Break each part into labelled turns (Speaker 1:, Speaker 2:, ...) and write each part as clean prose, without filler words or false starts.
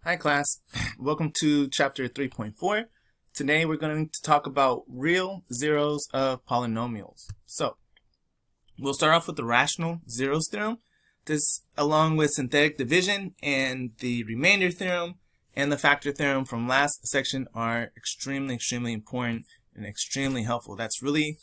Speaker 1: Hi class, welcome to chapter 3.4. Today we're going to talk about real zeros of polynomials. So we'll start off with the rational zeros theorem. This, along with synthetic division and the remainder theorem and the factor theorem from last section, are extremely important and extremely helpful. That's really,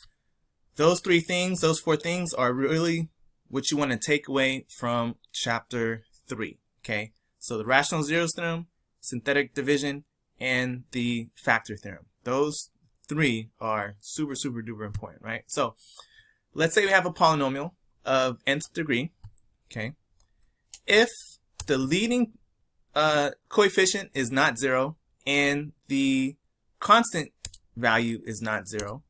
Speaker 1: those four things are really what you want to take away from chapter 3, okay? So the rational zeros theorem, synthetic division, and the factor theorem. Those three are super duper important, right? So let's say we have a polynomial of nth degree, okay? If the leading coefficient is not 0 and the constant value is not 0,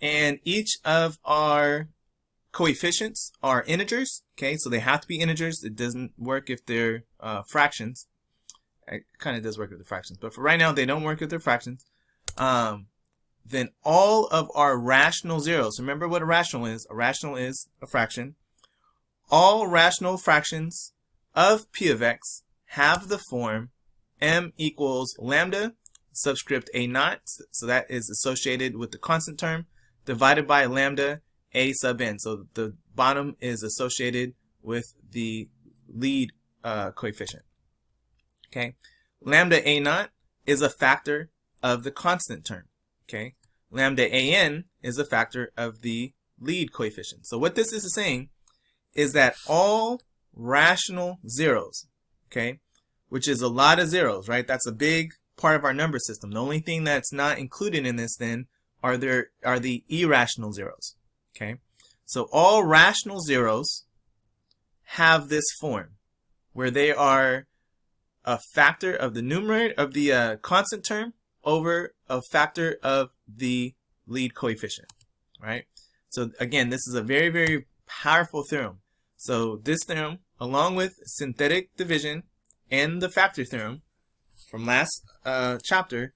Speaker 1: and each of our coefficients are integers, okay, so they have to be integers. It doesn't work if they're fractions. It kind of does work with the fractions, but for right now they don't work with their fractions. Then all of our rational zeros, remember what a rational is. A rational is a fraction. All rational fractions of p of x have the form m equals lambda subscript a naught, so that is associated with the constant term, divided by lambda a sub n. So the bottom is associated with the lead coefficient. Okay, lambda a naught is a factor of the constant term. Okay, lambda a n is a factor of the lead coefficient. So what this is saying is that all rational zeros, okay, which is a lot of zeros, right? That's a big part of our number system. The only thing that's not included in this then are the irrational zeros. Okay, so all rational zeros have this form where they are a factor of the numerator of the constant term over a factor of the lead coefficient, right? So again, this is a very powerful theorem. So this theorem, along with synthetic division and the factor theorem from last chapter,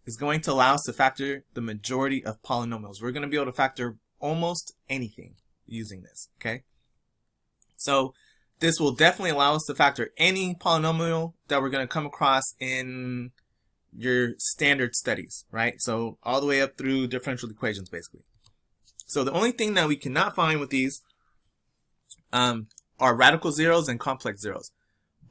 Speaker 1: is going to allow us to factor the majority of polynomials. We're going to be able to factor almost anything using this, okay? So this will definitely allow us to factor any polynomial that we're going to come across in your standard studies, right? So all the way up through differential equations, basically. So the only thing that we cannot find with these are radical zeros and complex zeros.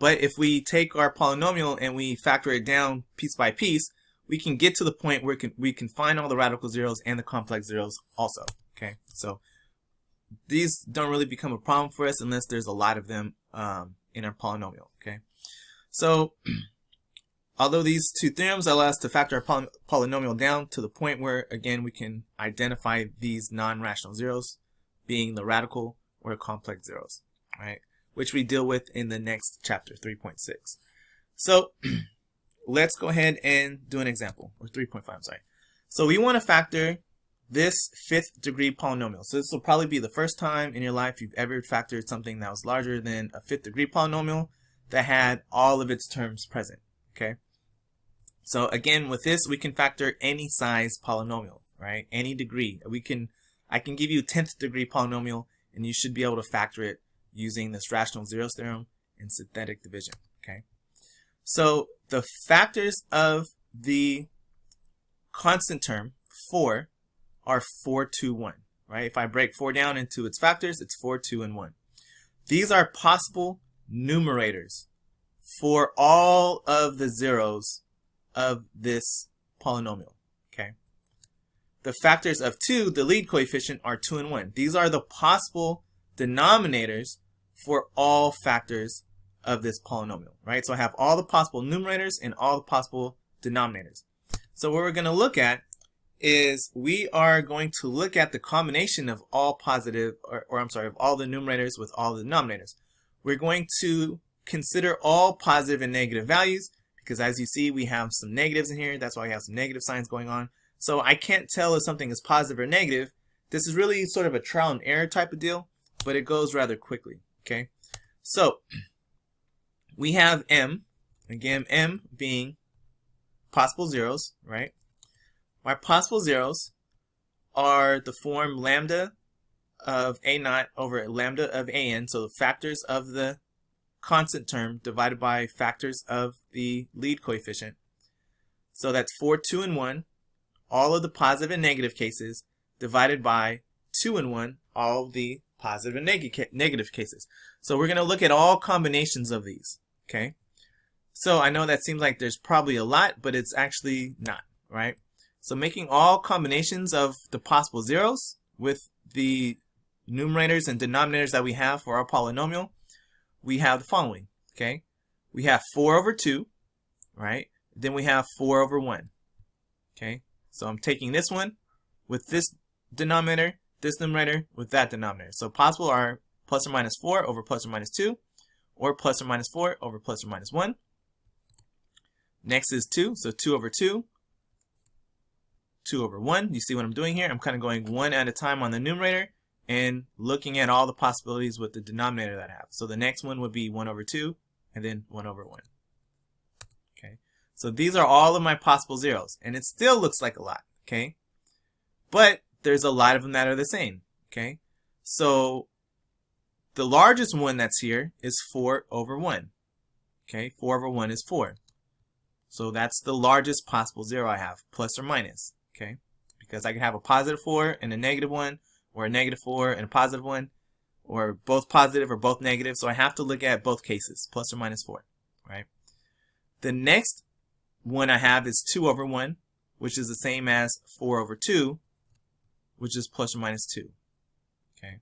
Speaker 1: But if we take our polynomial and we factor it down piece by piece, we can get to the point where we can find all the radical zeros and the complex zeros also. Okay, so these don't really become a problem for us unless there's a lot of them in our polynomial. Okay, so although these two theorems allow us to factor our polynomial down to the point where, again, we can identify these non-rational zeros being the radical or complex zeros, right? Which we deal with in the next chapter, 3.6. So let's go ahead and do an example, or 3.5, I'm sorry. So we want to factor this 5th degree polynomial. So this will probably be the first time in your life you've ever factored something that was larger than a 5th degree polynomial that had all of its terms present, okay? So again, with this, we can factor any size polynomial, right? Any degree. I can give you 10th degree polynomial, and you should be able to factor it using this rational zeros theorem and synthetic division, okay? So the factors of the constant term 4 are 4, 2, 1, right? If I break 4 down into its factors, it's 4, 2, and 1. These are possible numerators for all of the zeros of this polynomial, okay? The factors of 2, the lead coefficient, are 2 and 1. These are the possible denominators for all factors of this polynomial, right? So I have all the possible numerators and all the possible denominators. So what we're going to look at is we are going to look at the combination of all positive, of all the numerators with all the denominators. We're going to consider all positive and negative values because, as you see, we have some negatives in here. That's why we have some negative signs going on. So I can't tell if something is positive or negative. This is really sort of a trial and error type of deal, but it goes rather quickly, okay? So we have m, again, m being possible zeros, right? My possible zeros are the form lambda of a naught over lambda of a n, so the factors of the constant term divided by factors of the lead coefficient. So that's 4, 2, and 1, all of the positive and negative cases, divided by 2 and 1, all of the positive and negative cases. So we're going to look at all combinations of these, okay? So I know that seems like there's probably a lot, but it's actually not, right? So making all combinations of the possible zeros with the numerators and denominators that we have for our polynomial, we have the following, okay? We have 4 over 2, right? Then we have 4 over 1, okay? So I'm taking this one with this denominator, this numerator with that denominator. So possible are plus or minus 4 over plus or minus 2, or plus or minus 4 over plus or minus 1. Next is 2, so 2 over 2, 2 over 1. You see what I'm doing here? I'm kind of going one at a time on the numerator and looking at all the possibilities with the denominator that I have. So the next one would be 1 over 2 and then 1 over 1. Okay, so these are all of my possible zeros, and it still looks like a lot, okay? But there's a lot of them that are the same, okay? So the largest one that's here is 4 over 1, okay? 4 over 1 is 4. So that's the largest possible zero I have, plus or minus, okay? Because I can have a positive 4 and a negative 1, or a negative 4 and a positive 1, or both positive or both negative. So I have to look at both cases, plus or minus 4, right? The next one I have is 2 over 1, which is the same as 4 over 2, which is plus or minus 2, okay?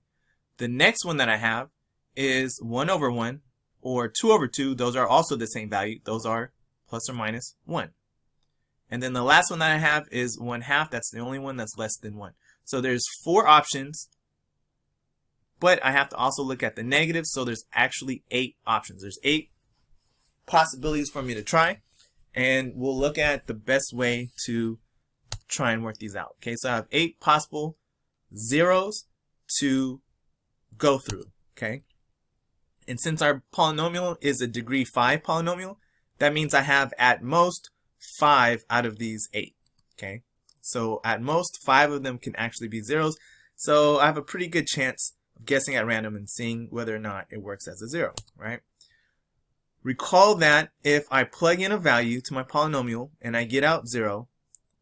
Speaker 1: The next one that I have is 1 over 1, or 2 over 2. Those are also the same value. Those are plus or minus 1. And then the last one that I have is 1/2. That's the only one that's less than 1. So there's 4 options, but I have to also look at the negatives. So there's actually 8 options. There's 8 possibilities for me to try, and we'll look at the best way to try and work these out. Okay, so I have 8 possible zeros to go through, okay? And since our polynomial is a degree 5 polynomial, that means I have at most 5 out of these 8, okay? So at most 5 of them can actually be zeros. So I have a pretty good chance of guessing at random and seeing whether or not it works as a zero, right? Recall that if I plug in a value to my polynomial and I get out 0,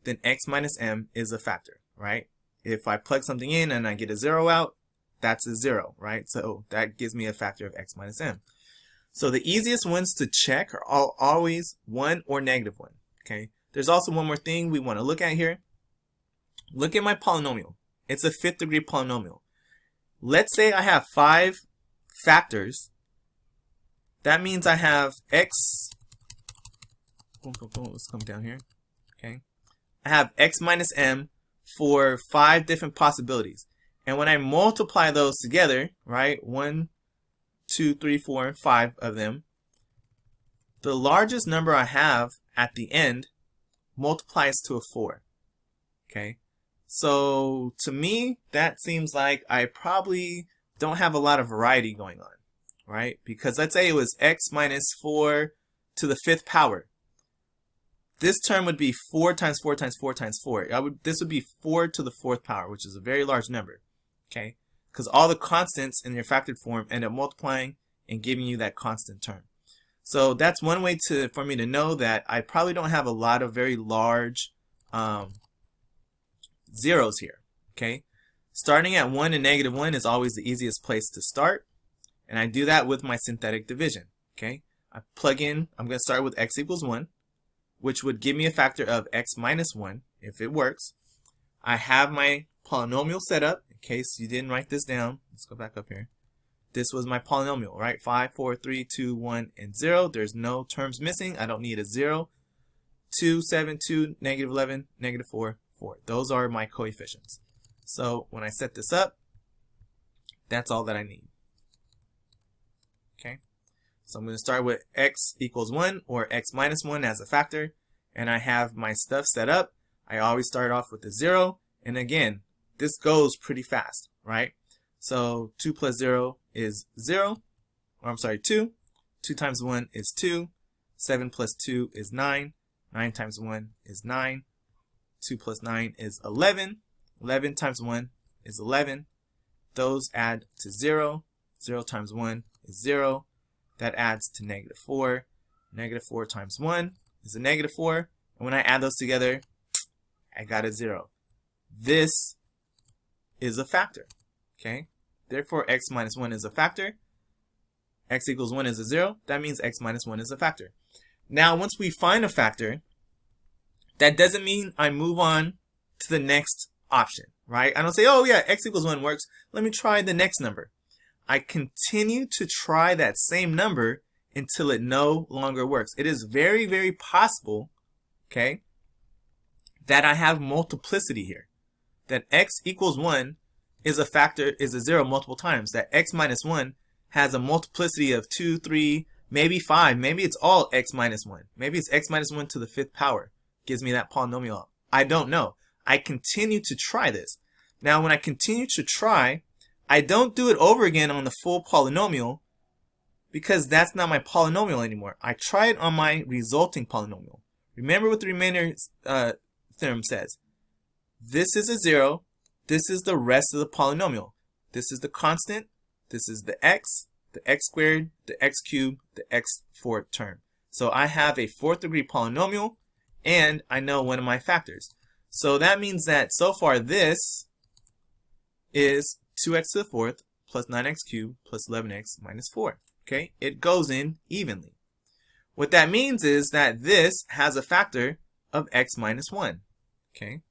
Speaker 1: then x minus m is a factor, right? If I plug something in and I get a 0 out, that's a 0, right? So that gives me a factor of x minus m. So the easiest ones to check are always 1 or negative 1, okay? There's also one more thing we want to look at here. Look at my polynomial. It's a 5th degree polynomial. Let's say I have 5 factors. That means I have x, let's come down here, okay? I have x minus m for 5 different possibilities. And when I multiply those together, right, 1, 2, 3, 4, and 5 of them, the largest number I have at the end multiplies to a 4, okay? So to me, that seems like I probably don't have a lot of variety going on, right? Because let's say it was x minus 4 to the 5th power. This term would be 4 times 4 times 4 times 4. This would be 4 to the 4th power, which is a very large number, okay? Because all the constants in your factored form end up multiplying and giving you that constant term. So that's one way for me to know that I probably don't have a lot of very large zeros here, okay? Starting at 1 and negative 1 is always the easiest place to start, and I do that with my synthetic division, okay? I plug in, I'm going to start with x equals 1, which would give me a factor of x minus 1 if it works. I have my polynomial set up in case you didn't write this down. Let's go back up here. This was my polynomial, right? 5, 4, 3, 2, 1, and 0. There's no terms missing. I don't need a 0. 2, 7, 2, negative 11, negative 4, 4. Those are my coefficients. So when I set this up, that's all that I need. Okay. So I'm going to start with x equals 1 or x minus 1 as a factor, and I have my stuff set up. I always start off with a 0, and again, this goes pretty fast, right? So 2 plus 0 is 0, or I'm sorry, 2. 2 times 1 is 2. 7 plus 2 is 9. 9 times 1 is 9. 2 plus 9 is 11. 11 times 1 is 11. Those add to 0. 0 times 1 is 0. that adds to negative 4. Negative 4 times 1 is a negative 4. And when I add those together, I got a 0. This is a factor. Okay? Therefore, x minus 1 is a factor. X equals 1 is a 0. That means x minus 1 is a factor. Now, once we find a factor, that doesn't mean I move on to the next option, right? I don't say, oh yeah, x equals 1 works. Let me try the next number. I continue to try that same number until it no longer works. It is very, very possible, okay, that I have multiplicity here. That x equals 1 is a factor, is a 0 multiple times. That x minus 1 has a multiplicity of 2, 3, maybe 5. Maybe it's all x minus 1. Maybe it's x minus 1 to the 5th power. Gives me that polynomial. I don't know. I continue to try this. Now, when I continue to try, I don't do it over again on the full polynomial because that's not my polynomial anymore. I try it on my resulting polynomial. Remember what the remainder theorem says. This is a 0. This is the rest of the polynomial. This is the constant. This is the x squared, the x cubed, the x4 term. So I have a 4th degree polynomial and I know one of my factors. So that means that so far this is 2x to the 4th plus 9x cubed plus 11x minus 4. Okay, it goes in evenly. What that means is that this has a factor of x minus 1. Okay,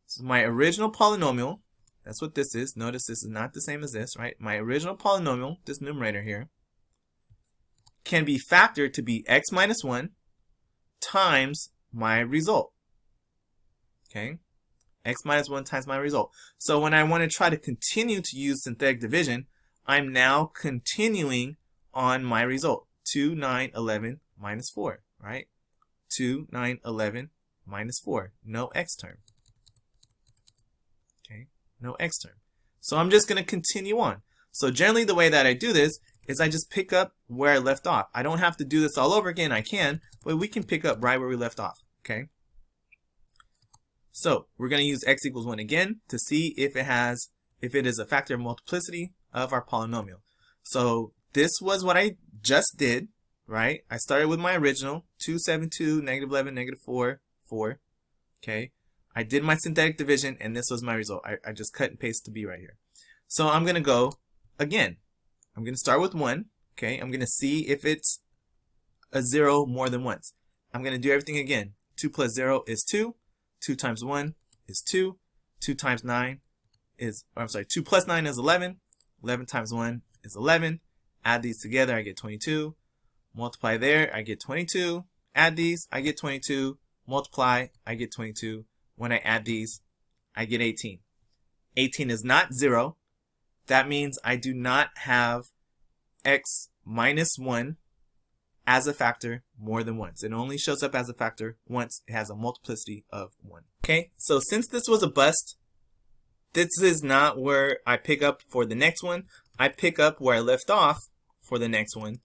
Speaker 1: so my original polynomial, that's what this is. Notice this is not the same as this, right? My original polynomial, this numerator here, can be factored to be x minus 1 times my result. Okay, x minus 1 times my result. So when I want to try to continue to use synthetic division, I'm now continuing on my result. 2, 9, 11 minus 4, right? 2, 9, 11 minus 4. No x term. Okay, no x term. So I'm just going to continue on. So generally the way that I do this is I just pick up where I left off. I don't have to do this all over again. I can, but we can pick up right where we left off. Okay. So we're going to use x equals 1 again to see if it is a factor of multiplicity of our polynomial. So this was what I just did, right? I started with my original 2, 7, 2, negative 11, negative 4, 4. Okay. I did my synthetic division and this was my result. I just cut and paste to be right here. So I'm going to go again. I'm going to start with 1. Okay. I'm going to see if it's a 0 more than once. I'm going to do everything again. 2 plus 0 is 2. 2 times 1 is 2. 2 times 9 is, 2 plus 9 is 11. 11 times 1 is 11. Add these together, I get 22. Multiply there, I get 22. Add these, I get 22. Multiply, I get 22. When I add these, I get 18. 18 is not 0. That means I do not have x minus 1 as a factor more than once. It only shows up as a factor once it has a multiplicity of 1. Okay, so since this was a bust, this is not where I pick up for the next one. I pick up where I left off for the next one,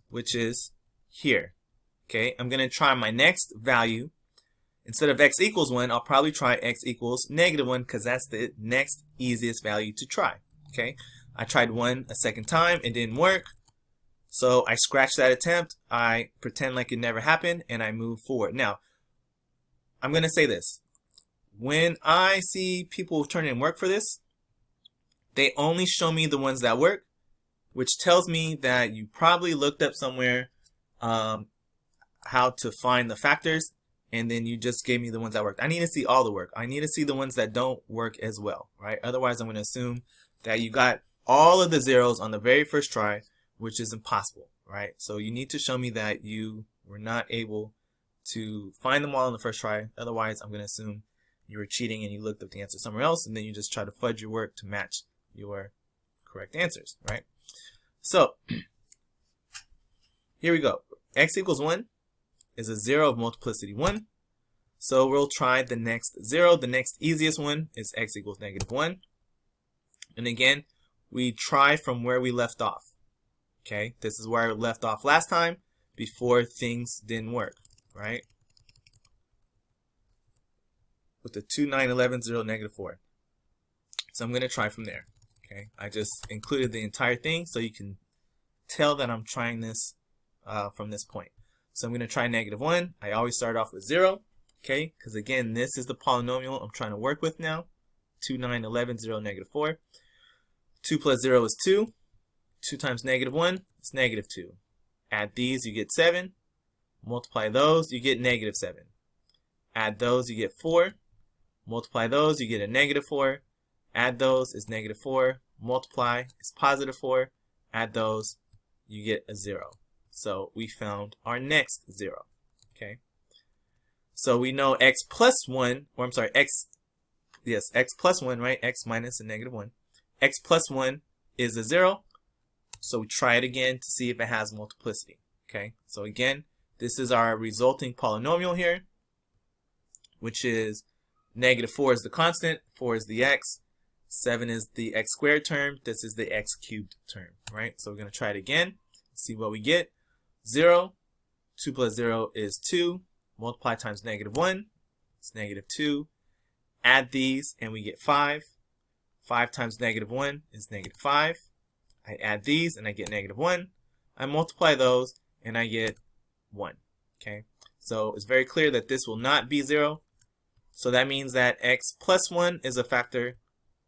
Speaker 1: which is here. Okay, I'm going to try my next value. Instead of x equals 1, I'll probably try x equals negative 1 because that's the next easiest value to try. Okay, I tried 1 a second time. It didn't work. So I scratch that attempt, I pretend like it never happened, and I move forward. Now, I'm going to say this. When I see people turn in work for this, they only show me the ones that work, which tells me that you probably looked up somewhere how to find the factors, and then you just gave me the ones that worked. I need to see all the work. I need to see the ones that don't work as well, right? Otherwise, I'm going to assume that you got all of the zeros on the very first try, which is impossible, right? So you need to show me that you were not able to find them all on the first try. Otherwise, I'm going to assume you were cheating and you looked up the answer somewhere else, and then you just try to fudge your work to match your correct answers, right? So here we go. X equals 1 is a 0 of multiplicity 1. So we'll try the next 0. The next easiest one is x equals negative 1. And again, we try from where we left off. Okay, this is where I left off last time before things didn't work, right? With the 2, 9, 11, 0, negative 4. So I'm going to try from there. Okay, I just included the entire thing so you can tell that I'm trying this from this point. So I'm going to try -1. I always start off with 0, okay? Because again, this is the polynomial I'm trying to work with now. 2, 9, 11, 0, -4. 2 plus 0 is 2. 2 times -1 is -2. Add these, you get 7. Multiply those, you get -7. Add those, you get 4. Multiply those, you get a -4. Add those is -4. Multiply is +4. Add those, you get a 0. So we found our next 0. Okay. So we know x plus 1, or I'm sorry, x plus 1, right? X minus a -1. X plus 1 is a 0. So we try it again to see if it has multiplicity. Okay. So again, this is our resulting polynomial here, which is -4 is the constant, 4 is the x, 7 is the x squared term, this is the x cubed term, right? So we're going to try it again, see what we get. 0, 2 plus 0 is 2, multiply times -1, it's -2. Add these and we get 5. 5 times -1 is -5. I add these and I get -1. I multiply those and I get 1. Okay, so it's very clear that this will not be 0. So that means that x plus 1 is a factor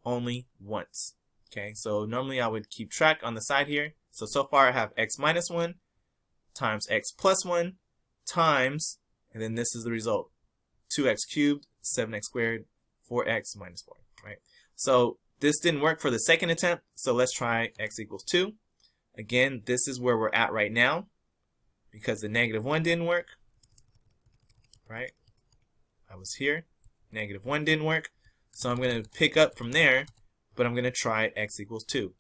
Speaker 1: only once. Okay, so normally I would keep track on the side here. So far I have x minus 1 times x plus 1 times, and then this is the result. 2x cubed, 7x squared, 4x minus 4, right? So this didn't work for the second attempt, so let's try x equals 2. Again, this is where we're at right now because the -1 didn't work, right? I was here. -1 didn't work. So I'm going to pick up from there, but I'm going to try x equals 2.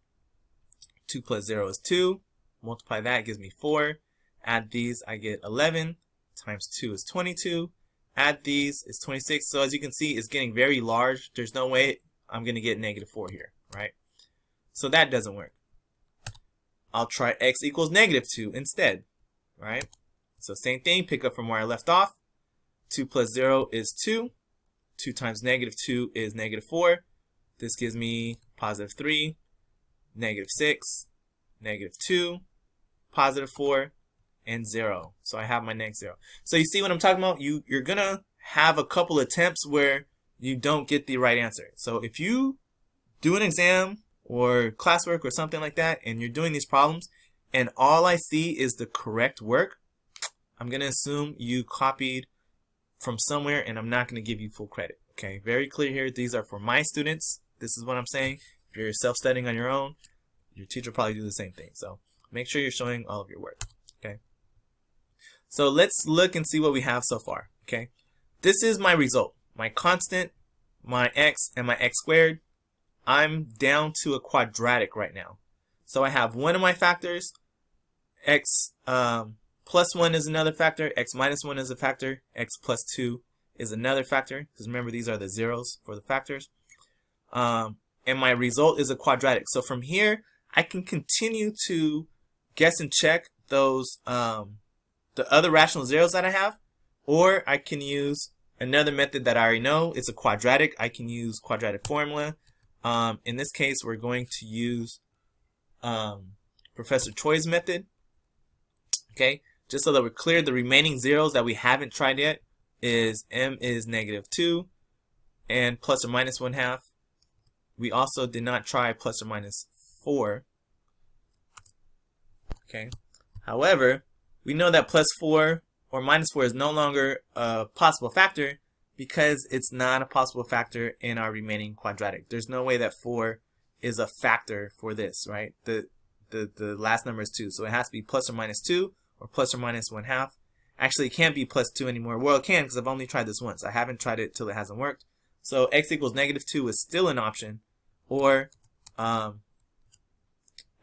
Speaker 1: 2 plus 0 is 2. Multiply that, gives me 4. Add these, I get 11. Times 2 is 22. Add these is 26. So as you can see, it's getting very large. There's no way I'm going to get -4 here, right? So that doesn't work. I'll try x equals -2 instead, right? So same thing, pick up from where I left off. 2 plus 0 is 2. 2 times -2 is -4. This gives me +3, -6, -2, +4, and 0. So I have my next 0. So you see what I'm talking about? You're going to have a couple attempts where you don't get the right answer. So if you do an exam or classwork or something like that, and you're doing these problems, and all I see is the correct work, I'm going to assume you copied from somewhere, and I'm not going to give you full credit. Okay, very clear here. These are for my students. This is what I'm saying. If you're self-studying on your own, your teacher will probably do the same thing. So make sure you're showing all of your work. Okay. So let's look and see what we have so far. Okay. This is my result. My constant, my x, and my x squared. I'm down to a quadratic right now. So I have one of my factors. X plus 1 is another factor. X minus 1 is a factor. X plus 2 is another factor. Because remember, these are the zeros for the factors. And my result is a quadratic. So from here, I can continue to guess and check those the other rational zeros that I have, or I can use another method that I already know. It's a quadratic. I can use quadratic formula. In this case, we're going to use Professor Choi's method. Okay, just so that we're clear, the remaining zeros that we haven't tried yet is m is -2 and plus or minus 1/2. We also did not try plus or minus 4. Okay. However, we know that plus 4 or minus 4 is no longer a possible factor because it's not a possible factor in our remaining quadratic. There's no way that 4 is a factor for this, right? The last number is 2, so it has to be plus or minus 2 or plus or minus 1/2. Actually, it can't be plus 2 anymore. Well, it can because I've only tried this once. I haven't tried it till it hasn't worked. So x equals -2 is still an option, or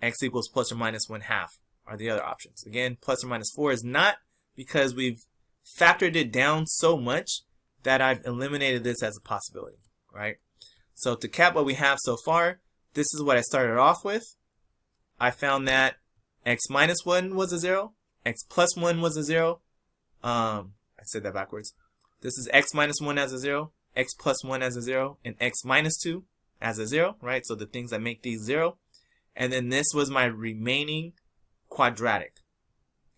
Speaker 1: x equals plus or minus 1/2 are the other options. Again, plus or minus 4 is not, because we've factored it down so much that I've eliminated this as a possibility, right? So to cap what we have so far, this is what I started off with. I found that x minus 1 was a 0, x plus 1 was a 0. I said that backwards. This is x minus 1 as a 0, x plus 1 as a 0, and x minus 2 as a 0, right? So the things that make these 0. And then this was my remaining quadratic.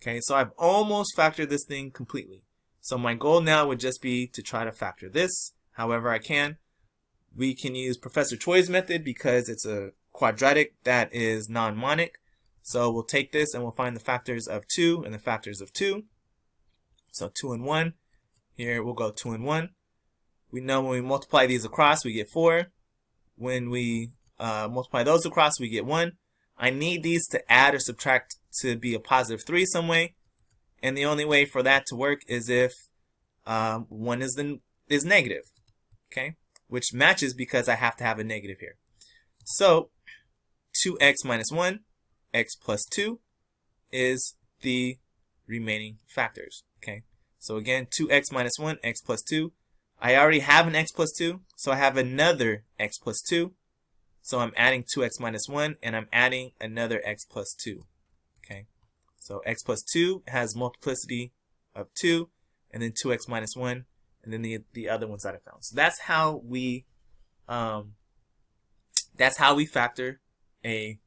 Speaker 1: Okay, so I've almost factored this thing completely. So my goal now would just be to try to factor this however I can. We can use Professor Choi's method because it's a quadratic that is non-monic. So we'll take this and we'll find the factors of 2 and the factors of 2. So 2 and 1. Here we'll go 2 and 1. We know when we multiply these across, we get 4. When we multiply those across, we get 1. I need these to add or subtract to be a positive 3 some way. And the only way for that to work is if 1 is negative. Okay? Which matches because I have to have a negative here. So 2x minus 1, x plus 2 is the remaining factors. Okay? So again, 2x minus 1, x plus 2. I already have an x plus 2, so I have another x plus 2. So I'm adding 2x minus 1, and I'm adding another x plus 2. Okay? So x plus 2 has multiplicity of 2, and then 2x minus 1, and then the other ones that I found. So that's how we factor a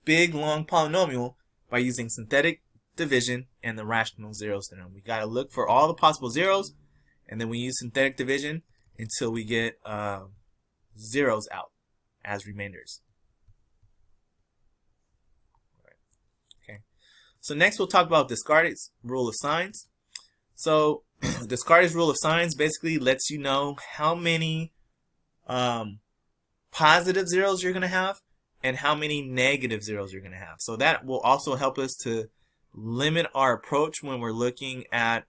Speaker 1: big long polynomial by using synthetic division and the rational zeros theorem. We got to look for all the possible zeros, and then we use synthetic division until we get zeros out as remainders. Okay. So next we'll talk about Descartes' rule of signs. So Descartes' rule of signs basically lets you know how many positive zeros you're going to have and how many negative zeros you're going to have. So that will also help us to limit our approach when we're looking at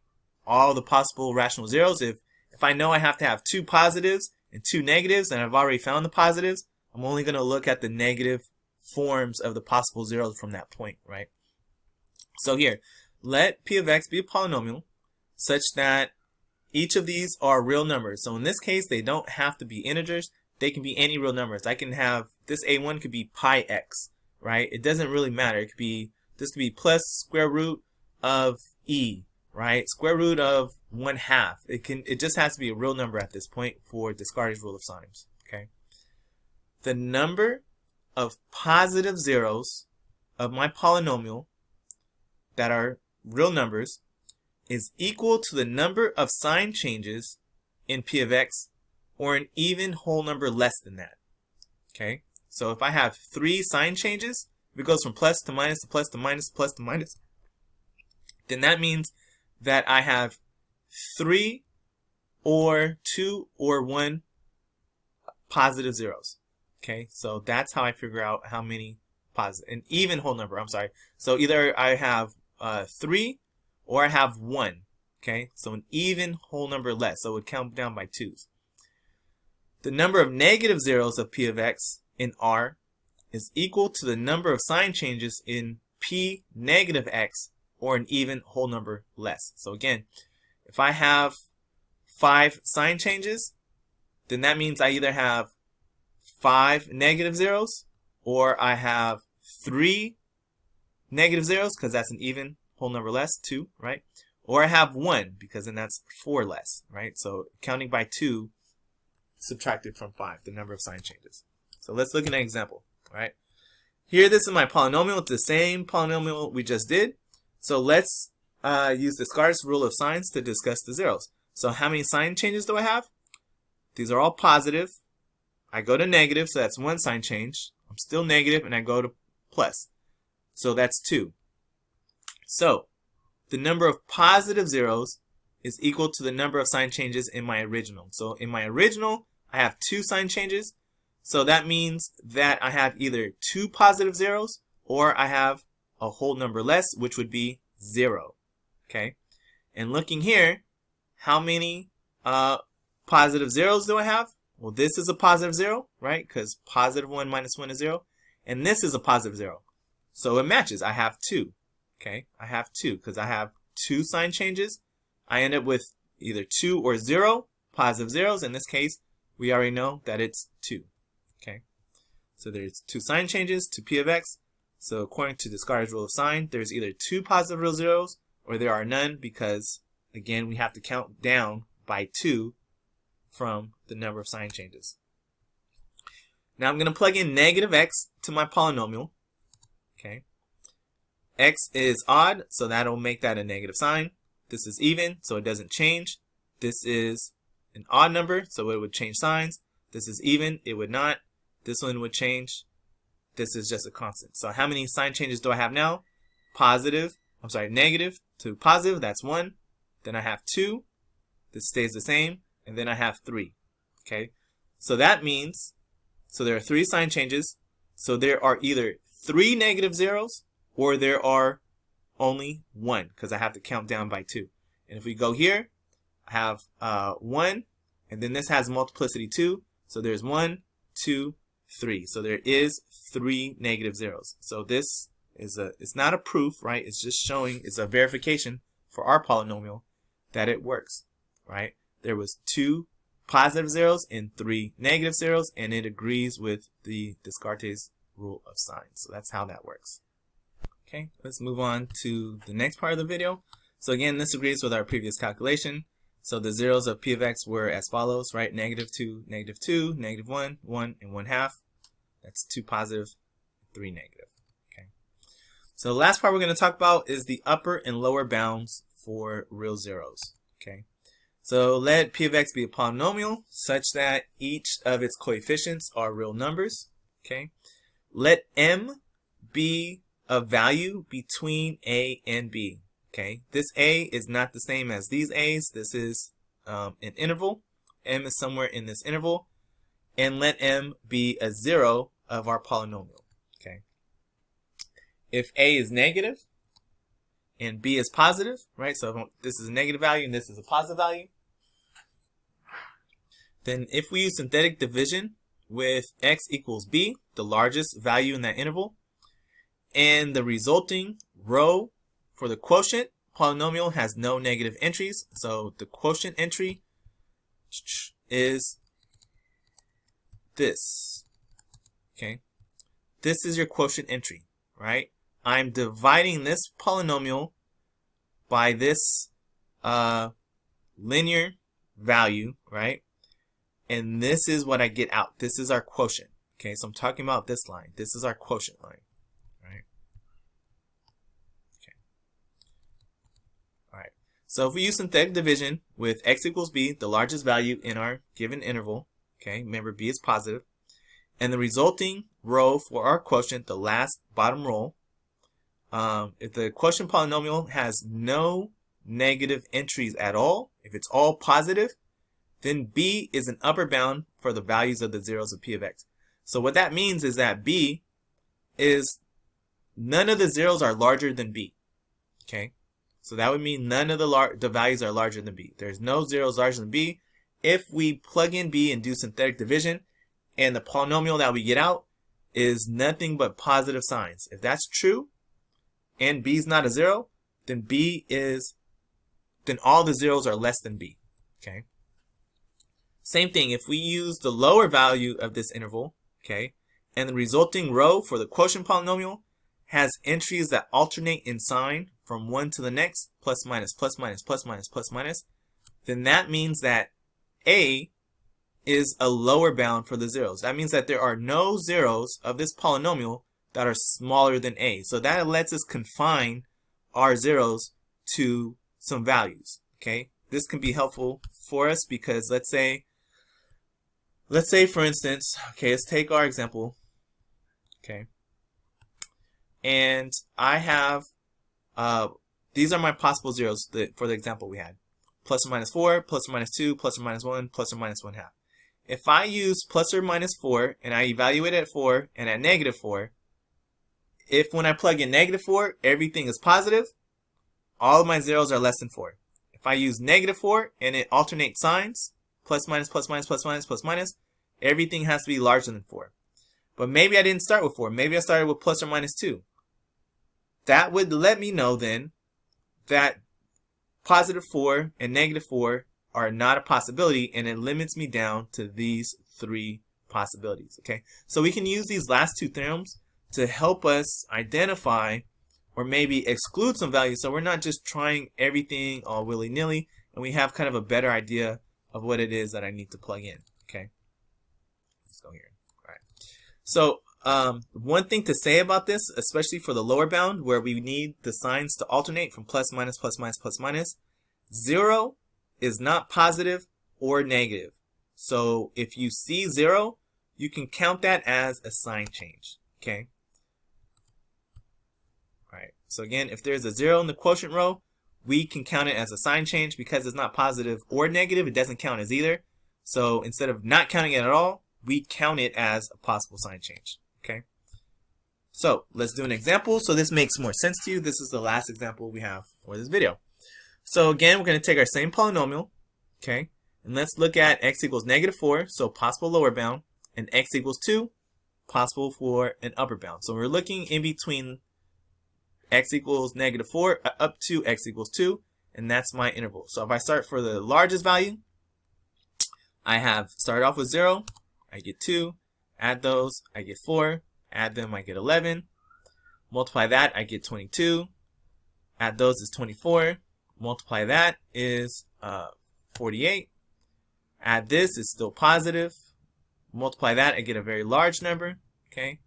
Speaker 1: all the possible rational zeros. If I know I have to have 2 positives and 2 negatives and I've already found the positives, I'm only going to look at the negative forms of the possible zeros from that point, right? So here, let p of x be a polynomial such that each of these are real numbers. So in this case, they don't have to be integers. They can be any real numbers. I can have, this a1 could be pi x, right? It doesn't really matter. It could be, this could be plus square root of e, right? Square root of 1/2. It just has to be a real number at this point for Descartes' rule of signs, okay? The number of positive zeros of my polynomial that are real numbers is equal to the number of sign changes in p of x, or an even whole number less than that. Okay? So if I have 3 sign changes, if it goes from plus to minus to plus to minus to plus to minus, then that means that I have 3 or 2 or 1 positive zeros. Okay? So that's how I figure out how many positive, an even whole number, I'm sorry. So either I have 3 or I have 1. Okay? So an even whole number less. So it would count down by 2's. The number of negative zeros of p of x in R is equal to the number of sign changes in p negative x, or an even whole number less. So again, if I have 5 sign changes, then that means I either have 5 negative zeros, or I have 3 negative zeros, because that's an even whole number less, 2, right? Or I have 1, because then that's 4 less, right? So counting by 2 subtracted from 5, the number of sign changes. So let's look at an example, right? Here, this is my polynomial. It's the same polynomial we just did. So let's use Descartes' rule of signs to discuss the zeros. So how many sign changes do I have? These are all positive. I go to negative, so that's 1 sign change. I'm still negative, and I go to plus. So that's 2. So the number of positive zeros is equal to the number of sign changes in my original. So in my original, I have 2 sign changes. So that means that I have either 2 positive zeros, or I have a whole number less, which would be 0. Okay? And looking here, how many positive zeros do I have? Well, this is a positive 0, right? Because positive 1 minus 1 is 0. And this is a positive 0. So it matches. I have 2. Okay? I have 2 because I have 2 sign changes. I end up with either 2 or 0 positive zeros. In this case, we already know that it's 2. Okay? So there's 2 sign changes to p of x. So according to Descartes' rule of sign, there's either 2 positive real zeros or there are none, because, again, we have to count down by 2 from the number of sign changes. Now I'm going to plug in negative x to my polynomial. Okay? X is odd, so that'll make that a negative sign. This is even, so it doesn't change. This is an odd number, so it would change signs. This is even, it would not. This one would change. This is just a constant. So how many sign changes do I have now? Negative to positive, that's 1. Then I have 2. This stays the same. And then I have 3. Okay, so that means, so there are 3 sign changes. So there are either 3 negative zeros or there are only 1, because I have to count down by 2. And if we go here, I have 1, and then this has multiplicity 2. So there's 1, 2, 3. So there is 3 negative zeros. So this is it's not a proof, right? It's just showing, it's a verification for our polynomial that it works, right? There was 2 positive zeros and 3 negative zeros, and it agrees with the Descartes rule of signs. So that's how that works. Okay, let's move on to the next part of the video. So again, this agrees with our previous calculation. So the zeros of p of x were as follows, right? -2, -2, -1, 1, and 1/2. That's 2 positive, 3 negative. Okay. So the last part we're going to talk about is the upper and lower bounds for real zeros. Okay. So let p of x be a polynomial such that each of its coefficients are real numbers. Okay. Let m be a value between a and b. Okay, this a is not the same as these a's. This is an interval. M is somewhere in this interval. And let m be a 0 of our polynomial. Okay. If a is negative and b is positive, right? So if this is a negative value and this is a positive value, then if we use synthetic division with x equals b, the largest value in that interval, and the resulting row for the quotient polynomial has no negative entries, so the quotient entry is this. Okay, this is your quotient entry, right? I'm dividing this polynomial by this linear value, right? And this is what I get out. This is our quotient. Okay, so I'm talking about this line. This is our quotient line. So if we use synthetic division with x equals b, the largest value in our given interval, okay, remember b is positive, and the resulting row for our quotient, the last bottom row, if the quotient polynomial has no negative entries at all, if it's all positive, then b is an upper bound for the values of the zeros of p of x. So what that means is that b is, none of the zeros are larger than b, okay? So that would mean none of the values are larger than b. There's no zeros larger than b. If we plug in b and do synthetic division, and the polynomial that we get out is nothing but positive signs. If that's true, and b is not a 0, then then all the zeros are less than b. Okay. Same thing, if we use the lower value of this interval, okay, and the resulting row for the quotient polynomial has entries that alternate in sign from one to the next, plus minus, plus minus, plus minus, plus minus, then that means that a is a lower bound for the zeros. That means that there are no zeros of this polynomial that are smaller than a. So that lets us confine our zeros to some values. Okay, this can be helpful for us because let's say for instance, okay, let's take our example. Okay, and I have these are my possible zeros for the example we had. Plus or minus 4, plus or minus 2, plus or minus 1, plus or minus 1/2. If I use plus or minus 4 and I evaluate at 4 and at negative 4, if when I plug in negative 4, everything is positive, all of my zeros are less than 4. If I use negative 4 and it alternates signs, plus minus, plus minus, plus minus, plus minus, everything has to be larger than 4. But maybe I didn't start with 4. Maybe I started with plus or minus 2. That would let me know then that positive 4 and negative 4 are not a possibility, and it limits me down to these 3 possibilities. Okay, so we can use these last 2 theorems to help us identify or maybe exclude some values, so we're not just trying everything all willy-nilly, and we have kind of a better idea of what it is that I need to plug in. Okay, let's go here. All right, so One thing to say about this, especially for the lower bound where we need the signs to alternate from plus minus, plus minus, plus minus, 0 is not positive or negative. So if you see 0, you can count that as a sign change. Okay. All right. So again, if there's a 0 in the quotient row, we can count it as a sign change because it's not positive or negative. It doesn't count as either. So instead of not counting it at all, we count it as a possible sign change. Okay. So let's do an example so this makes more sense to you. This is the last example we have for this video. So again, we're going to take our same polynomial. Okay. And let's look at x equals -4, so possible lower bound, and x equals 2, possible for an upper bound. So we're looking in between x equals -4 up to x equals 2, and that's my interval. So if I start for the largest value, I have started off with 0, I get 2, add those, I get 4, add them, I get 11, multiply that, I get 22, add those is 24, multiply that is 48, add this is still positive, multiply that, I get a very large number, okay,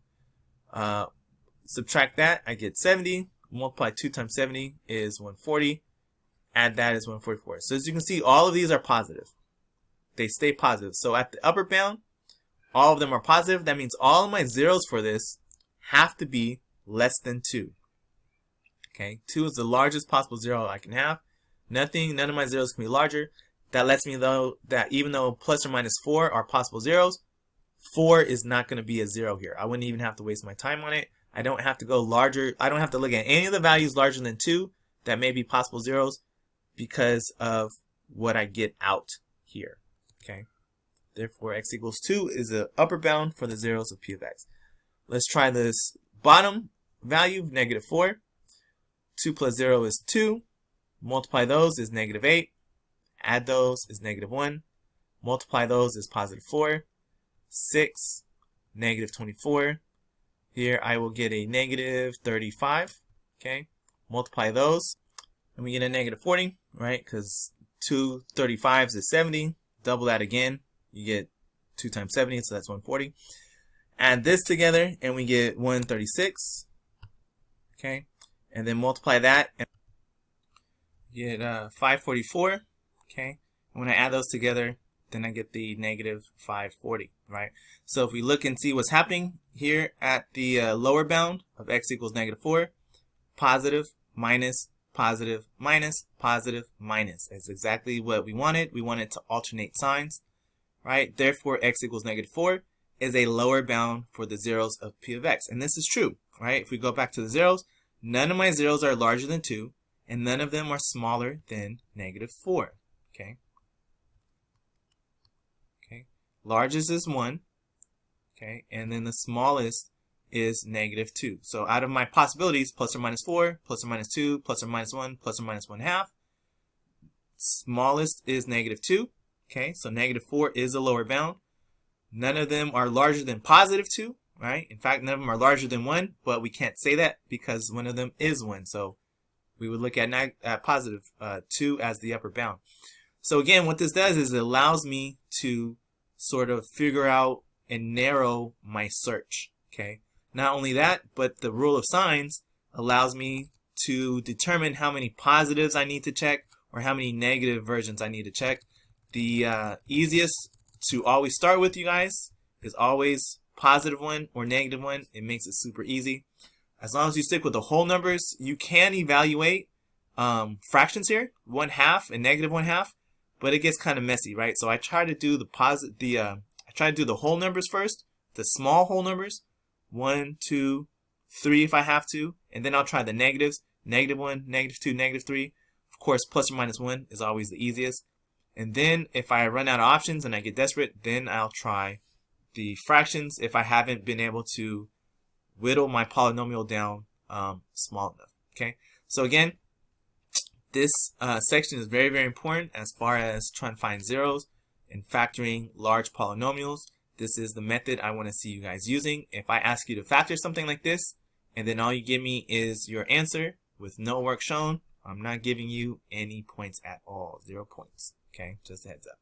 Speaker 1: subtract that, I get 70, multiply 2 times 70 is 140, add that is 144. So as you can see, all of these are positive. They stay positive. So at the upper bound, all of them are positive. That means all of my zeros for this have to be less than 2. Okay, 2 is the largest possible 0 I can have. None of my zeros can be larger. That lets me know that even though plus or minus 4 are possible zeros, 4 is not going to be a 0 here. I wouldn't even have to waste my time on it. I don't have to go larger. I don't have to look at any of the values larger than 2 that may be possible zeros because of what I get out here. Okay. Therefore, x equals 2 is the upper bound for the zeros of p of x. Let's try this bottom value, -4. 2 plus 0 is 2. Multiply those is -8. Add those is -1. Multiply those is +4. 6, -24. Here I will get a -35. Okay. Multiply those and we get a -40, right? Because 2 35s is 70. Double that again. You get 2 times 70, so that's 140. Add this together and we get 136. Okay. And then multiply that and get 544. Okay. And when I add those together, then I get the -540, right? So if we look and see what's happening here at the lower bound of x equals -4, positive, minus, positive, minus, positive, minus. That's exactly what we wanted. We wanted to alternate signs, right? Therefore, x equals -4 is a lower bound for the zeros of p of x. And this is true, right? If we go back to the zeros, none of my zeros are larger than 2, and none of them are smaller than -4, okay? Largest is 1, okay, and then the smallest is -2. So out of my possibilities, plus or minus 4, plus or minus 2, plus or minus 1, plus or minus 1/2, smallest is -2, okay, so -4 is a lower bound. None of them are larger than +2, right? In fact, none of them are larger than 1, but we can't say that because one of them is 1, so we would look at positive 2 as the upper bound. So again, what this does is it allows me to sort of figure out and narrow my search, okay? Not only that, but the rule of signs allows me to determine how many positives I need to check or how many negative versions I need to check. The easiest to always start with, you guys, is always +1 or -1. It makes it super easy. As long as you stick with the whole numbers, you can evaluate fractions here, 1/2 and -1/2. But it gets kind of messy, right? So I try to do the whole numbers first, the small whole numbers, 1, 2, 3 if I have to, and then I'll try the negatives, -1, -2, -3. Of course, plus or minus 1 is always the easiest. And then if I run out of options and I get desperate, then I'll try the fractions if I haven't been able to whittle my polynomial down small enough. Okay, so again, this section is very, very important as far as trying to find zeros and factoring large polynomials. This is the method I want to see you guys using. If I ask you to factor something like this, and then all you give me is your answer with no work shown, I'm not giving you any points at all. 0 points. Okay, just a heads up.